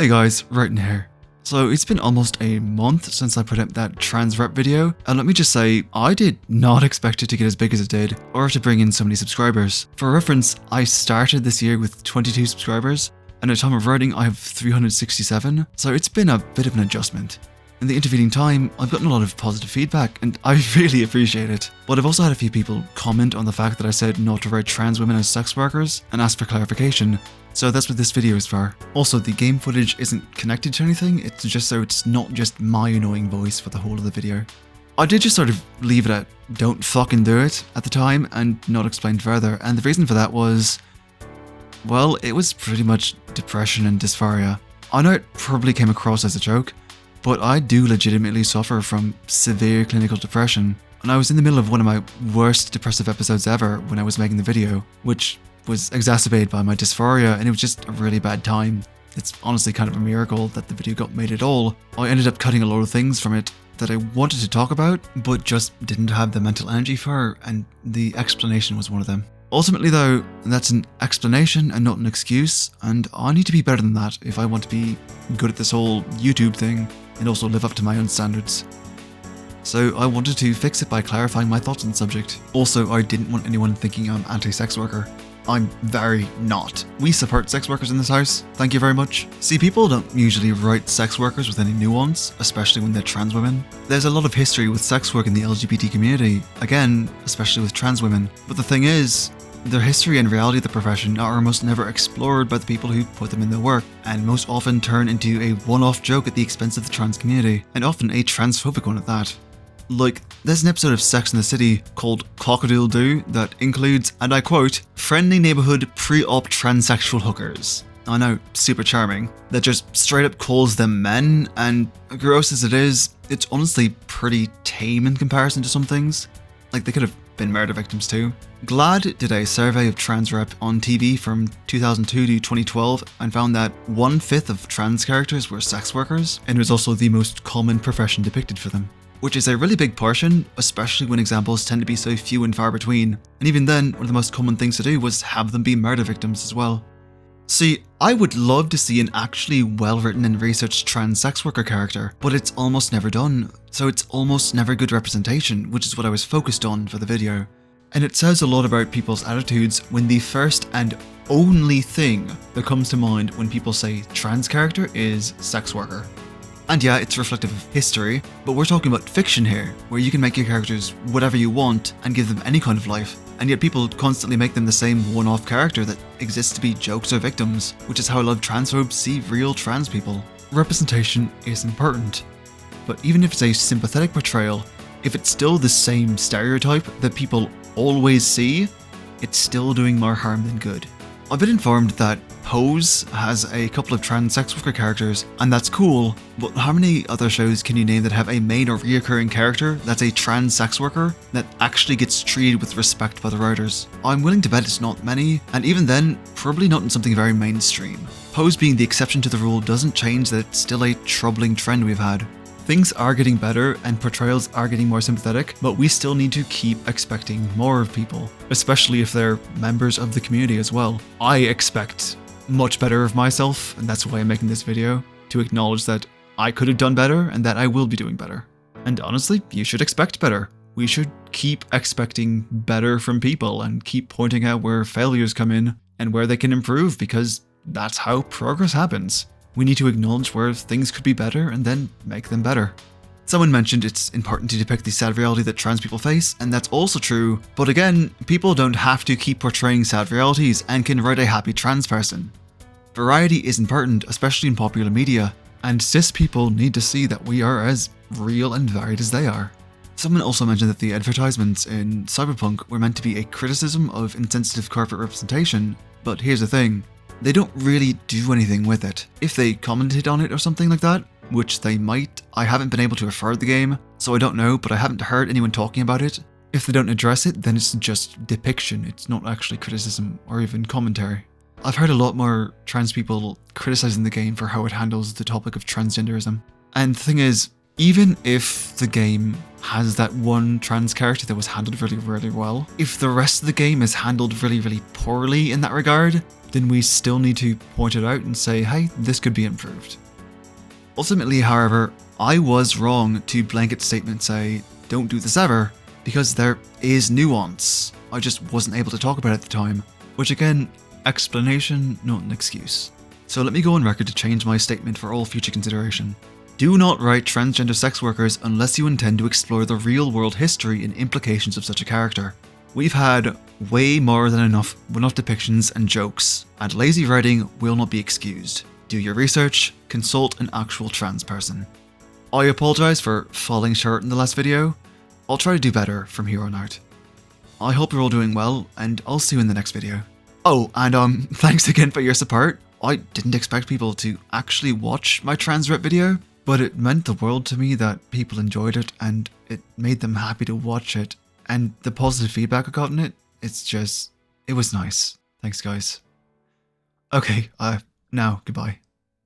Hey guys, Roten here. So it's been almost a month since I put up that trans rep video, and let me just say, I did not expect it to get as big as it did, or to bring in so many subscribers. For reference, I started this year with 22 subscribers, and at the time of writing I have 367, so it's been a bit of an adjustment. In the intervening time, I've gotten a lot of positive feedback, and I really appreciate it. But I've also had a few people comment on the fact that I said not to write trans women as sex workers, and ask for clarification. So that's what this video is for. Also, the game footage isn't connected to anything, it's just so it's not just my annoying voice for the whole of the video. I did just sort of leave it at don't fucking do it at the time and not explain further, and the reason for that was, well, it was pretty much depression and dysphoria. I know it probably came across as a joke, but I do legitimately suffer from severe clinical depression, and I was in the middle of one of my worst depressive episodes ever when I was making the video, which was exacerbated by my dysphoria, and it was just a really bad time. It's honestly kind of a miracle that the video got made at all. I ended up cutting a lot of things from it that I wanted to talk about, but just didn't have the mental energy for, and the explanation was one of them. Ultimately though, that's an explanation and not an excuse, and I need to be better than that if I want to be good at this whole YouTube thing and also live up to my own standards. So I wanted to fix it by clarifying my thoughts on the subject. Also, I didn't want anyone thinking I'm anti-sex worker. I'm very not. We support sex workers in this house, thank you very much. See, people don't usually write sex workers with any nuance, especially when they're trans women. There's a lot of history with sex work in the LGBT community, again, especially with trans women. But the thing is, their history and reality of the profession are almost never explored by the people who put them in their work, and most often turn into a one-off joke at the expense of the trans community, and often a transphobic one at that. Like, there's an episode of Sex and the City called Cock-a-doodle-doo that includes, and I quote, friendly neighborhood pre-op transsexual hookers. I know, super charming. That just straight up calls them men, and gross as it is, it's honestly pretty tame in comparison to some things. Like, they could have been murder victims too. GLAAD did a survey of trans rep on TV from 2002 to 2012 and found that 1/5 of trans characters were sex workers, and it was also the most common profession depicted for them. Which is a really big portion, especially when examples tend to be so few and far between. And even then, one of the most common things to do was have them be murder victims as well. See, I would love to see an actually well-written and researched trans sex worker character, but it's almost never done, so it's almost never good representation, which is what I was focused on for the video. And it says a lot about people's attitudes when the first and only thing that comes to mind when people say trans character is sex worker. And yeah, it's reflective of history, but we're talking about fiction here, where you can make your characters whatever you want and give them any kind of life, and yet people constantly make them the same one-off character that exists to be jokes or victims, which is how a lot of transphobes see real trans people. Representation is important, but even if it's a sympathetic portrayal, if it's still the same stereotype that people always see, it's still doing more harm than good. I've been informed that Pose has a couple of trans sex worker characters, and that's cool, but how many other shows can you name that have a main or reoccurring character that's a trans sex worker that actually gets treated with respect by the writers? I'm willing to bet it's not many, and even then, probably not in something very mainstream. Pose being the exception to the rule doesn't change that it's still a troubling trend we've had. Things are getting better and portrayals are getting more sympathetic, but we still need to keep expecting more of people, especially if they're members of the community as well. I expect much better of myself, and that's why I'm making this video, to acknowledge that I could have done better and that I will be doing better. And honestly, you should expect better. We should keep expecting better from people and keep pointing out where failures come in and where they can improve, because that's how progress happens. We need to acknowledge where things could be better and then make them better. Someone mentioned it's important to depict the sad reality that trans people face, and that's also true, but again, people don't have to keep portraying sad realities and can write a happy trans person. Variety is important, especially in popular media, and cis people need to see that we are as real and varied as they are. Someone also mentioned that the advertisements in Cyberpunk were meant to be a criticism of insensitive corporate representation, but here's the thing. They don't really do anything with it. If they commented on it or something like that, which they might, I haven't been able to afford the game, so I don't know, but I haven't heard anyone talking about it. If they don't address it, then it's just depiction, it's not actually criticism or even commentary. I've heard a lot more trans people criticizing the game for how it handles the topic of transgenderism. And the thing is, even if the game has that one trans character that was handled really, really well. If the rest of the game is handled really, really poorly in that regard, then we still need to point it out and say, hey, this could be improved. Ultimately, however, I was wrong to blanket statement say, don't do this ever, because there is nuance. I just wasn't able to talk about it at the time, which again, explanation, not an excuse. So let me go on record to change my statement for all future consideration. Do not write transgender sex workers unless you intend to explore the real-world history and implications of such a character. We've had way more than enough one-off depictions and jokes, and lazy writing will not be excused. Do your research, consult an actual trans person. I apologise for falling short in the last video. I'll try to do better from here on out. I hope you're all doing well, and I'll see you in the next video. Oh, and thanks again for your support. I didn't expect people to actually watch my trans rep video, but it meant the world to me that people enjoyed it and it made them happy to watch it. And the positive feedback I got in it, it was nice. Thanks guys. Okay, now goodbye.